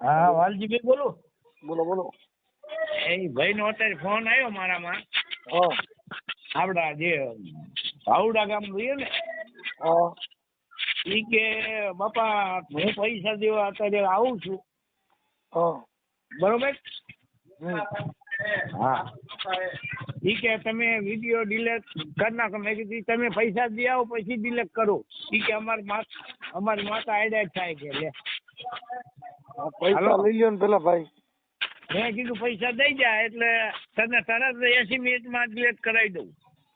હા વાલજીભાઈ બોલો. બોલો બોલો. એ ભાઈ નો અત્યારે ફોન આવ્યો મારામાં. હા આપડા જે ભાવડા ગામ રહીએ ને હા ઈ કે બાપા હું પૈસા દેવા અત્યારે આવું છું હા બરોબર. હમ. હા ઈ કે તમે વિડીયો ડિલેટ કરી નાખો. મેં કીધું તમે પૈસા દઈ આવો પછી ડિલેટ કરો. ઈ કે અમારી માતા આઈડા થાય કે લે આ પૈસા હાલો. લઈ લ્યો ને પેલા ભાઈ. મેં કીધું પૈસા દઈ જાય એટલે તને તરત 80 મિનિટમાં ડિલેટ કરાવી દઉં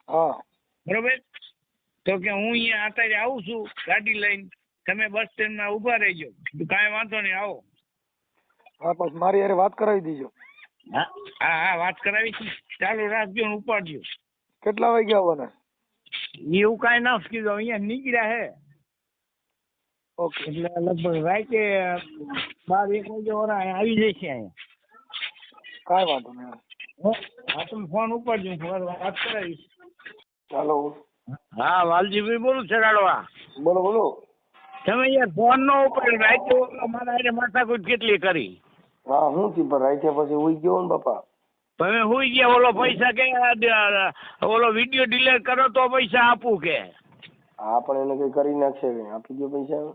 હા બરોબર. તો કે હું અહીંયા અત્યારે આવું છું ગાડી લઈને, તમે બસ સ્ટેન્ડમાં ઊભા રહેજો. કાંઈ વાંધો નહીં આવો. હા પછી મારી હારે વાત કરાવી દીજો. હા હા હા વાત કરાવી છે. ચાલુ રાખજો ને ઉપાડજો. કેટલા વાગે આવવાના? એવું કાંઈ ના કીધું, અહીંયા નીકળ્યા હે ઓકે એટલે લગભગ રાતે 12-1 વાગે ઓરા આવી જશે અહીંયા. કાંઈ વાંધો નહીં. હા તમે ફોન ઉપાડજો, હું વાત કરાવીશ. ચાલો. હા વાલજીભાઈ બોલું ચરાડવા. બોલો બોલો. તમે યાર ફોન નો ઉપાડ્યો રાતે મારા હારે માથાકૂટ કેટલી કરી. હા હું થી પર રાખ્યા પછી ઉઈ ગયો ને બાપા. તમે હુઈ ગયા. ઓલો પૈસા કે ઓલો વિડીયો ડિલેટ કરો તો પૈસા આપું કે. હા પણ એને કઈ કરી નાખશે કઈ આપી દો પૈસા.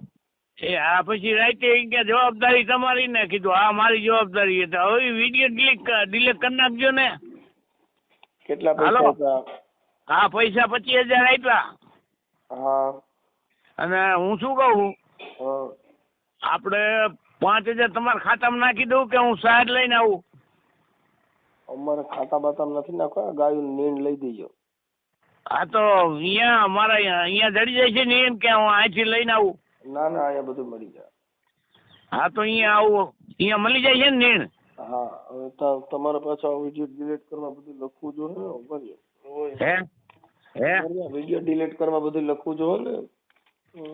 એ આ પછી રાતે કે જવાબદારી તમારી ને. કીધું હા મારી જવાબદારી. એટલે હવે વિડીયો ડિલેટ કરી નાખજો ને. કેટલા પૈસા હતા? હા પૈસા 25,000 આપ્યા. હા અને હું શું કહું, હા આપણે 5,000 તમારા ખાતામાં નાખી દઉં કે હું સાહેબ લઈને આવું? અમારે ખાતા બાતામાં નથી નાખવા. ગાયું નીંદ લઈ દેજો. હા તો અહીંયા અમારા અહીંયા જડી જાય છે ને એમ કે હું અહીંથી લઈને આવું? ના ના અહીંયા બધું મળી જાય. હા તો અહીંયા આવું, અહીંયા મળી જાય છે ને નીણ? હા હવે તમારે પાછા વિડીયો ડિલીટ કરવા બધું લખવું જોઈએ હે હે ને. વિડીયો ડિલીટ કરવા બધું લખવું જોઈએ ને.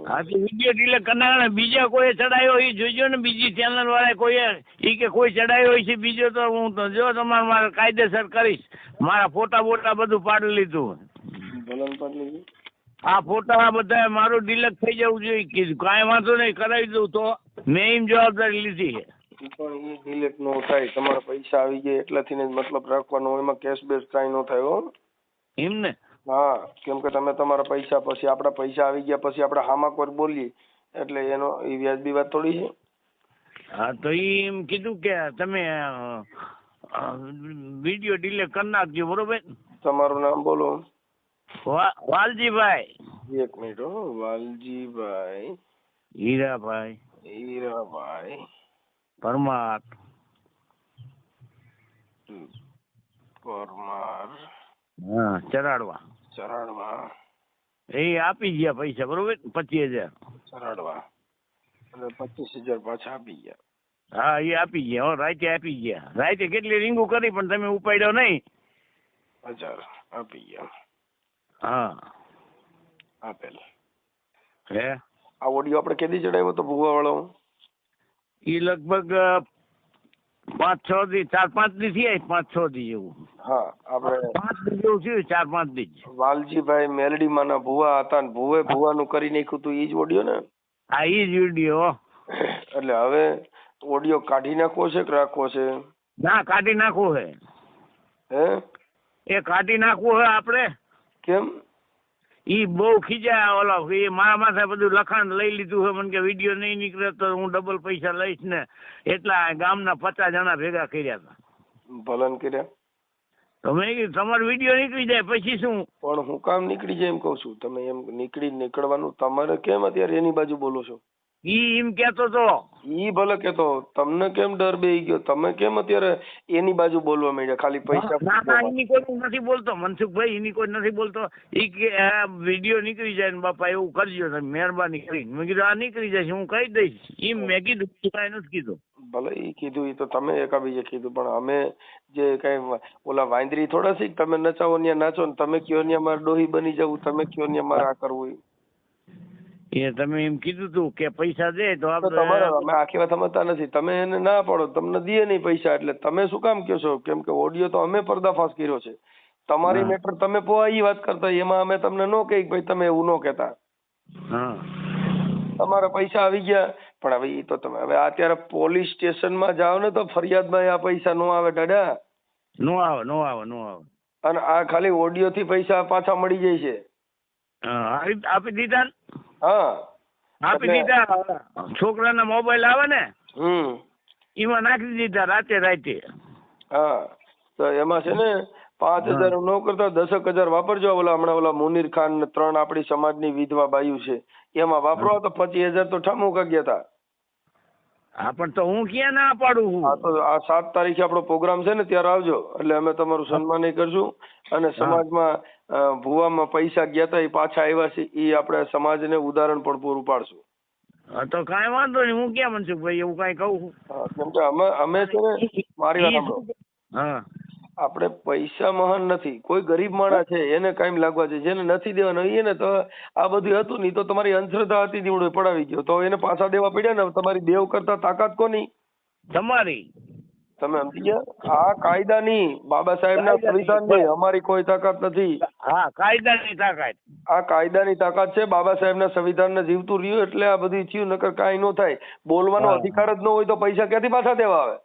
હા તો વિડીયો ડિલીટ કરનાર બીજા કોઈ ચડાયો એ જોઈજો ને. બીજી ચેનલ વાળા કોઈ ઈ કે કોઈ ચડાયો હોય છે બીજો તો હું તો જો તમારે મારે કાયદેસર કરીશ. મારા ફોટા બોટા બધું પાડી લીધું. ભલન પાટલી આ ફોટા બધા મારું ડિલેટ થઈ જવું જોઈએ. કીધું કાંઈ વાંધો નહીં કરાવી દઉં. તો મેં એમ જવાબદારી લીધી છે. પણ એ ડિલીટ નો થાય. તમારા પૈસા આવી ગયા એટલાથી જ મતલબ રાખવાનો. એમાં કેશ બેસ કાંઈ નો થાય હો. એમ ને? હા કેમ કે તમે તમારા પૈસા પછી આપડા પૈસા આવી ગયા પછી આપણે હામાં કોઈ બોલીએ એટલે એનો એ વ્યાજબી વાત થોડી છે. હા તો એમ કીધું કે તમે વિડીયો ડિલેટ કરી નાખજો બરોબર. તમારું નામ બોલો. વાલજીભાઈ. 1 મિનિટ હો. વાલજીભાઈ હીરાભાઈ પરમાર. હા ચરાડવા. એ આપી ગયા પૈસા બરોબર 25,000. ચરાડવા એટલે 25,000 પાછા આપી ગયા. હા એ આપી ગયા હો. રાતે આપી ગયા. રાતે કેટલી રીંગુ કરી પણ તમે ઉપાડ્યો નહીં. 1,000 આપી ગયા. હા આપેલ. હે આ ઓડિયો આપણે કેદી ચડાવ્યો તો ભૂવા વાળો? એ લગભગ 5-6 દી 4-5 દી થયા. 5-6 દી જેવું. હા આપણે 5 દી જેવું થયું. 4-5 દી. વાલજીભાઈ મેલડીમાંના ભૂવા હતા ને ભૂવાનું કરી નાખ્યું તું. ઈ જ ઓડિયો ને? હા ઈ જ વિડીયો. એટલે હવે ઓડિયો કાઢી નાખવો છે કે રાખવો છે? ના કાઢી નાખવું હે. હે એ કાઢી નાખવું હે આપણે. કેમ? ઈ બહુ ખીજા ઓલો એ મારા માથે બધું લખાણ લઈ લીધું છે. મને કે વિડીયો નહીં નીકળે તો હું ડબલ પૈસા લઈશ ને. એટલા ગામના 50 જણા ભેગા કર્યા હતા. ભલન કર્યા. તો મેં કીધું તમારો વિડીયો નીકળી જાય પછી શું? પણ હું કામ નીકળી જાય એમ કઉ છું. તમે એમ નીકળવાનું તમારે કેમ અત્યારે એની બાજુ બોલો છો? ઈ એમ કેતો તો. ઈ ભલે કેતો. તમને કેમ ડર બેહી ગયો? તમે કેમ અત્યારે એની બાજુ બોલવા માંડ્યા? ખાલી પૈસા ના એની કોઈ નથી બોલતો મનસુખભાઈ. એની કોઈ નથી બોલતો. ઈ કે વિડીયો નીકળી જાય ને બાપા એવું કરજો તમે મહેરબાની કરીને. મેં કીધું આ નીકળી જશે હું કહી દઈશ. એમ મેં કીધું. કાંઈ નથી કીધું. ભલે ઈ કીધું ઈ તો તમે એકાબીજે કીધું પણ અમે જે કઈ ઓલા વાંદરી થોડા છે. તમે નચાવો ત્યાં નાચો ને તમે કયો ત્યાં મારે ડોહી બની જવું. તમે કયો ત્યાં મારે આ કરવું. એ તમે એમ કીધું તું કે પૈસા દે તો તમારે અમે આખી વાત સમજતા નથી. તમે એને ના પાડો તમને દે નહીં પૈસા એટલે તમે શું કામ કહો છો? કેમ કે ઓડિયો તો અમે પર્દાફાશ કર્યો છે. તમારી મેટર તમે પોઈ વાત કરતા એમાં અમે તમને નો કહી ભાઈ તમે એવું નો કહેતા. તમારા પૈસા આવી ગયા પણ હવે ઈ તો તમે હવે અત્યારે પોલીસ સ્ટેશનમાં જાઓ ને તો ફરિયાદમાં આ પૈસા નો આવે દાદા. નો આવે નો આવે નો આવે. અને આ ખાલી ઓડિયો થી પૈસા પાછા મળી જાય છે. હા આપી દીધા ને? હા આપી દીધા. છોકરાના મોબાઈલ આવે ને એમાં નાખી દીધા રાતે. હા તો એમાં છે ને 5,000 નો કરતા 10,000 વાપરજો. હમણાં ઓલા મુનીર ખાન 3 આપણી સમાજની વિધવા બાયું છે એમાં વાપરો તો 25,000 તો ઠામુકા ગયા હતા. હા પણ તો હું ક્યાં ના પાડું છું. હા તો આ 7 તારીખે આપણો પ્રોગ્રામ છે ને ત્યારે આવજો એટલે અમે તમારું સન્માન કરશું અને સમાજમાં ભુવામાં પૈસા ગયા હતા એ પાછા આવ્યા છે એ આપણે સમાજને ઉદાહરણ પણ પૂરું પાડશું. હા તો કાંઈ વાંધો નહીં. હું ક્યાં મનસુખભાઈ એવું કાંઈ કહું. કેમ કે અમે છે ને મારી વાત સાંભળો. હા આપણે પૈસા મહાન નથી. કોઈ ગરીબ માણસ છે એને કાયમ લાગવા છે, જેને નથી દેવાના હોય ને તો આ બધું હતું નહીં તો તમારી અંધશ્રદ્ધા હતી દીવડો પડાવી ગયો તો એને પાછા દેવા પડ્યા ને. તમારી દેવ કરતા તાકાત કોની? તમારી. તમે સમજી ગયા? આ કાયદાની બાબા સાહેબના સંવિધાનની અમારી કોઈ તાકાત નથી. હા કાયદાની તાકાત. આ કાયદાની તાકાત છે. બાબા સાહેબના સંવિધાનને જીવતું રહ્યું એટલે આ બધું થયું, નકર કાંઈ ન થાય. બોલવાનો અધિકાર જ ન હોય તો પૈસા ક્યાંથી પાછા દેવા આવે?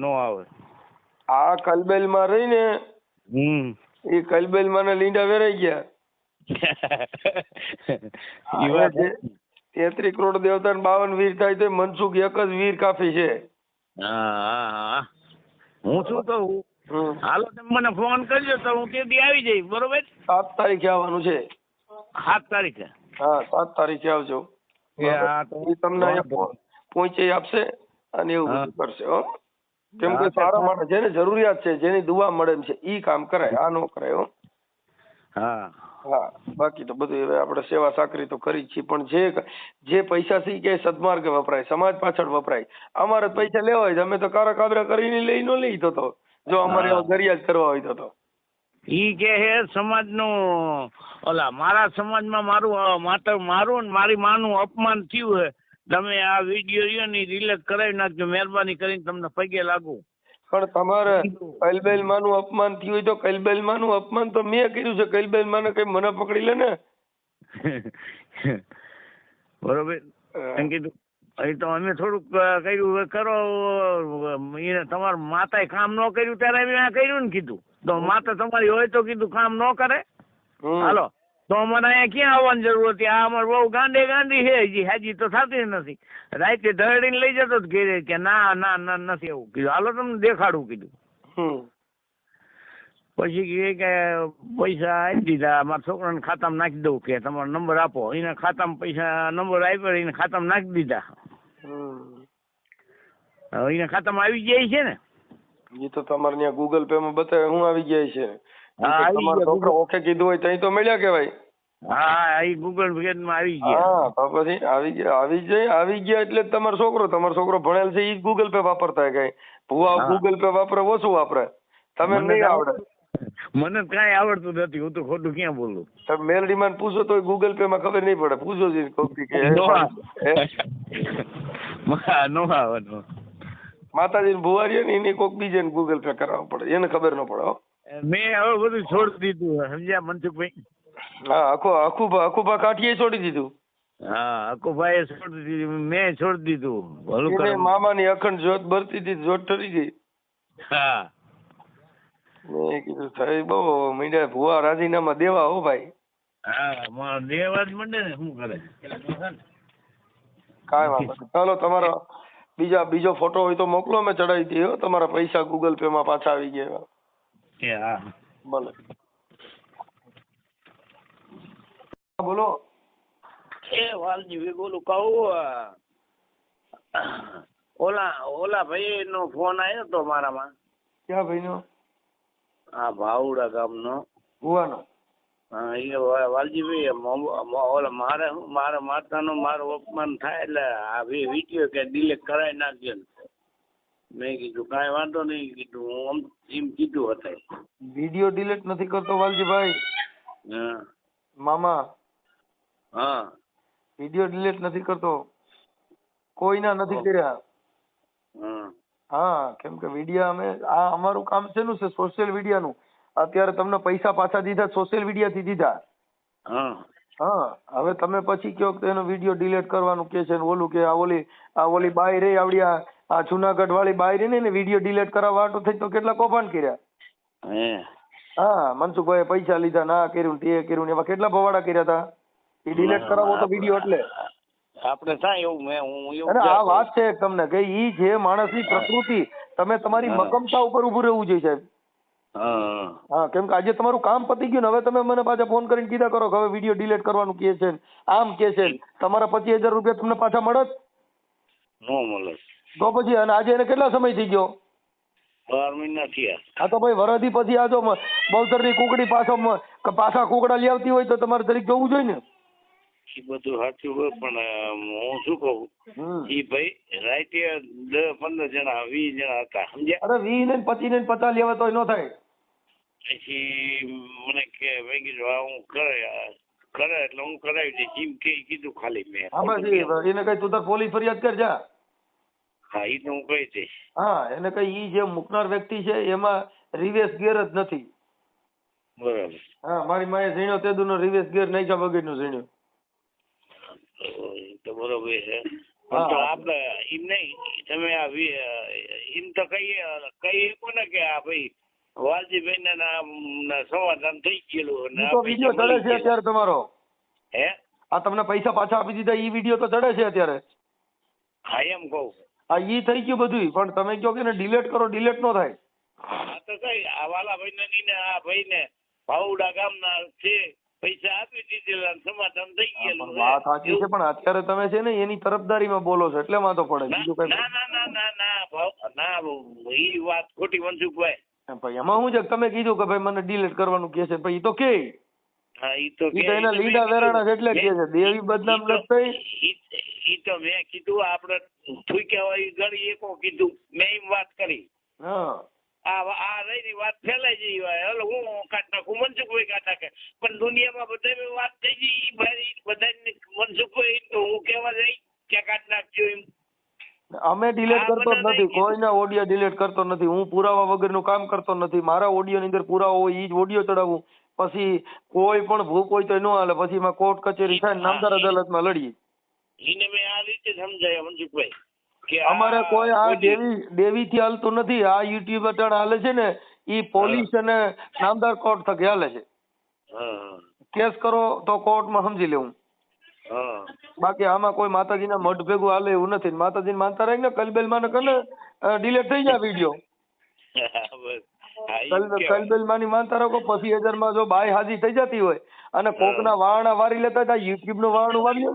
નો આવે. આ કલબેલમાં રહીને એ કલબેલમાં ને લીંડા વેરાઈ ગયા. 33 કરોડ દેવતા ને 52 વીર થાય તો મનસુખ એક જ વીર કાફી છે. હું શું કહું, હાલો તમે મને ફોન કરજો તો હું તે દી આવી જઈશ. બરોબર? 7 તારીખે આવવાનું છે. 7 તારીખે? હા 7 તારીખે આવજો. તમને અહીંયા પહોંચી આપશે અને એવું બધું કરશે. હો કેમ કે સારા માટે જેને જરૂરિયાત છે, જેની દુઆ મળે એમ છે ઈ કામ કરાય, આ નો કરાય. હો હા બાકી તો બધું હવે આપણે સેવા સાકરી તો કરી છીએ, પણ જે પૈસા છે કે સદમાર્ગે વપરાય, સમાજ પાછળ વપરાય. અમારે પૈસા લેવા હોય અમે તો કારા કાબરા કરીને લઈ નો લઈ તો જો અમારે ગરિયા જ કરવા હોય તો ઈ કે હે સમાજનું ઓલા મારા સમાજમાં મારું ને મારી માનું અપમાન થયું હે. તમે આ વિડીયો ની રિલીઝ કરાવી નાખજો મહેરબાની કરીને, તમને પગે લાગુ. પણ તમારે કલબેલ માનું અપમાન થયું હોય તો કલબેલ માનું અપમાન તો મેં કર્યું છે. કલબેલ માને કઈ મને પકડી લે ને. બરોબર એમ કીધું. અહીં તો અમે થોડુંક કર્યું કરો. એને તમારા માતાએ કામ ન કર્યું ત્યારે મેં કર્યું ને કીધું. તો માતા તમારી હોય તો કીધું કામ ન કરે. હાલો તો અમારે અહીંયા ક્યાં આવવાની જરૂર હતી? આ અમારે બહુ ગાંડી છે હજી હાજી તો થતી નથી. રાતે ધરડીને લઈ જતો જ ઘેરે કે ના નથી એવું કીધું. હાલો તમને દેખાડું કીધું. પછી કે પૈસા આપી દીધા, મારા છોકરાને ખાતામાં નાખી દઉં કે તમારો નંબર આપો. એના ખાતામાં પૈસા નંબર આપ્યો, એને ખાતામાં નાખી દીધા. હવે એના ખાતામાં આવી જાય છે ને. એ તો તમારે ત્યાં ગૂગલ પે માં બતાવે હું આવી જાય છે. તમારો છોકરો ઓકે કીધું હોય તઈ તો મળ્યા કેવાય. હા એ ગૂગલ પે માં આવી ગયા. હા તો પછી આવી ગયા એટલે તમારો છોકરો ભણેલ છે એ ગૂગલ પે વાપરતા કઈ. ભુવા ગૂગલ પે વાપરે ઓછું વાપરે. તમે નહીં આવડે. મને કઈ આવડતું નથી. હું તો ખોટું ક્યાં બોલું. તમે મેલડી માં પૂછો તો ગૂગલ પે માં ખબર નહીં પડે. પૂછો નો માતાજી ને ભુવારી ને એને કોક બીજે ગૂગલ પે કરાવવું પડે, એને ખબર ન પડે. મેં હવે બધું છોડી દીધું. સમજ્યા મનસુખભાઈ? હા અખુભા કાઠીએ છોડી દીધું. હા અખુભાઈ છોડી દીધું, મેં છોડી દીધું. મામાની અખંડ જોત બરતી હતી, જોત ઠરી ગઈ. હા મેં કીધું થઈ બહુ મીડિયા ભુવા રાજીનામા દેવા. હો ભાઈ હા દેવા જ મંડે ને શું કરે. કાંઈ વાંધો નહીં. ચાલો તમારો બીજો ફોટો હોય તો મોકલો, અમે ચડાવી દઈએ. તમારા પૈસા ગૂગલ પે માં પાછા આવી ગયા. હા ભલે બોલો. વાલજી બોલું કહું. ઓલા ભાઈ નો ફોન આવ્યો તો મારામાં. ક્યાં ભાઈ નો? હા ભાવડા ગામનો ભુવાનો. હા એ વાલજીભાઈ મારા માતાનો મારું અપમાન થાય એટલે આ વિડીયો કે ડિલીટ કરાવી નાખજો. મેં કીધું કાંઈ વાંધો નહીં કીધું. હું એમ કીધું હતા. વિડીયો ડિલીટ નથી કરતો વાલજીભાઈ. મામા હા વિડીયો ડિલીટ નથી કરતો. કોઈના નથી કર્યા. હા કેમ કે વિડીયો આ અમારું કામ શેનું છે? સોશિયલ મીડિયાનું. અત્યારે તમને પૈસા પાછા દીધા સોશિયલ મીડિયા થી દીધા. હા હવે તમે પછી કયો કે એનો વિડીયો ડિલીટ કરવાનું કે છે ને ઓલું કે આ ઓલી બાઈ રહી આવડી આ જુનાગઢ વાળી બાઈ રહી ને વિડીયો ડિલીટ કરવા વાટો થઈ તો કેટલા કૌભાંડ કર્યા. હે હા મનસુખભાઈ પૈસા લીધા ના કર્યું ને તે કર્યું ને એવા કેટલા ભવાડા કર્યા હતા. એ ડિલીટ કરાવો તો વિડીયો એટલે આપણે થાય એવું હું એવું અને આ વાત છે તમને કે ઈ જે માણસની પ્રકૃતિ તમે તમારી મક્કમતા ઉપર ઉભું રહેવું જોઈએ સાહેબ. હા કેમ કે આજે તમારું કામ પતી ગયું ને હવે તમે મને પાછા ફોન કરીને કીધા કરો કે હવે વિડીયો ડિલીટ કરવાનું કે છે આમ કે છે તમારા 25,000 રૂપિયા તમને પાછા મળત નો મળે તો પછી અને આજે એને કેટલા સમય થઈ ગયો 12 મહિના થયા. હા તો ભાઈ વરદી પછી આ જો બહુતરની કુકડી પાછા કુકડા લઈ આવતી હોય તો તમારે દરેક જોવું જોઈએ ને. એ બધું સાચું હોય પણ હું શું કહું ઈ ભાઈ રાતે 10-15 જણા 20 જણા હતા સમજ્યા. અરે 20 ને 25 ને 50 લેવા તો ન થાય. પછી મને કે ભાઈ કીધું હું કરે એટલે હું કરાવી દઈશ એમ કે કીધું ખાલી મેં. હા બસ એને કઈ તું તાર પોલીસ ફરિયાદ કર જા. હા એ તો હું કહી દઈશ. હા એને કઈ ઈ જે મુકનાર વ્યક્તિ છે એમાં રિવેશ ગેર જ નથી. બરાબર. હા મારી માએ ઝીણ્યો તેદુનો રિવેશ ગેર નાખ્યા વગરનો ઝીણ્યો. તો બરોબર છે તો આપણે એમ નહીં તમે આ એમ તો કહીએ કોને કે આ ભાઈ વાલજીભાઈ ના સમાધાન થઈ ગયેલું તો વિડીયો ચડે છે અત્યારે તમારો. હે આ તમને પૈસા પાછા આપી દીધા ઈ વિડીયો તો ચડે છે અત્યારે. હા એમ કહું. હા ઈ થઈ ગયું બધું પણ તમે કહો કે ડિલીટ કરો ડિલીટ નો થાય. હા તો કઈ આ વાલાભાઈ ને આ ભાઈ ને ભાવડા ગામના છે પૈસા આપી દીધેલા સમાધાન થઈ ગયેલું. વાત સાચી છે પણ અત્યારે તમે છે ને એની તરફદારીમાં બોલો છો એટલે વાંધો પડે બીજું કઈ. ના એ વાત ખોટી મનસુખભાઈ. ભાઈ એમાં શું છે તમે કીધું કે ભાઈ મને ડિલીટ કરવાનું કે છે ભાઈ ઈ તો કે હા ઈ તો એના લીંડા વેરાણા છે એટલે કે છે દેવી બદનામ નથી. ઈ તો મેં કીધું આપણે થૂક્યા હોય ગળી એકો કીધું મેં એમ વાત કરી. હા આ રહી વાત ફેલાઈ જઈ હોય હલો હું કાઢ નાખું મનસુખભાઈ કાઢ નાખે પણ દુનિયામાં બધા વાત થઈ ગઈ ભાઈ બધા મનસુખભાઈ તો હું કેવા જઈ કે કાઢ નાખજો એમ. અમે ડિલીટ કરતો જ નથી કોઈના ઓડિયો ડિલીટ કરતો નથી હું પુરાવા વગરનું કામ કરતો નથી. મારા ઓડિયો ની અંદર પુરાવો હોય ઈ જ ઓડિયો ચડાવું પછી કોઈ પણ ભૂખ હોય તો ન હાલે પછી એમાં કોર્ટ કચેરી થાય નામદાર અદાલતમાં લડીએ. એને મેં આ રીતે સમજાય મનસુખભાઈ કે અમારે કોઈ આ દેવી થી હાલતું નથી. આ યુટ્યુબ અટાણ હાલે છે ને ઈ પોલીસ અને નામદાર કોર્ટ થકી હાલે છે. કેસ કરો તો કોર્ટમાં સમજી લેવું. બાકી આમાં કોઈ માતાજીના મઢ ભેગું હાલે એવું નથી. માતાજીને માનતા રહી ને કલબેલ માં ને ડિલીટ થઈ જાય વિડીયો. કલબેલ માં ની માનતા રાખો 25,000 માં જો બાય હાજી થઈ જતી હોય અને કોકના વારણા વારી લેતા હતા યુટ્યુબ નું વારણું વારી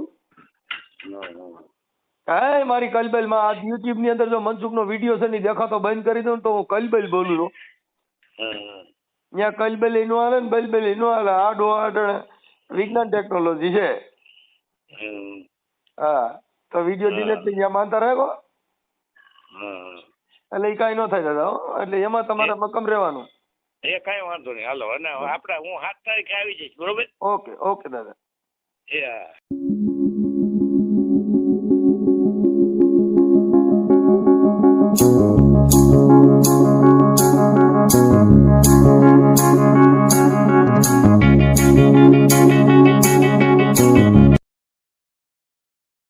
હા મારી કલબેલ માં આ યુટ્યુબ ની અંદર જો મનસુખ નો વિડીયો છે ને દેખાતો બંધ કરી દઉં તો હું કલબેલ બોલું છું. ત્યાં કલબેલ એનું હાલે ને બલબેલ એનું હાલે આડો આડ વિજ્ઞાન ટેકનોલોજી છે. હા તો વિડીયો ડિલીટ થઈ ગયા માનતા રાખો એટલે એ કઈ ન થાય દાદા એટલે એમાં તમારે મક્કમ રહેવાનું. એ કઈ વાંધો નહીં હાલો અને આપણે હું 7 તારીખે આવી જઈશ બરોબર. ઓકે ઓકે દાદા. એ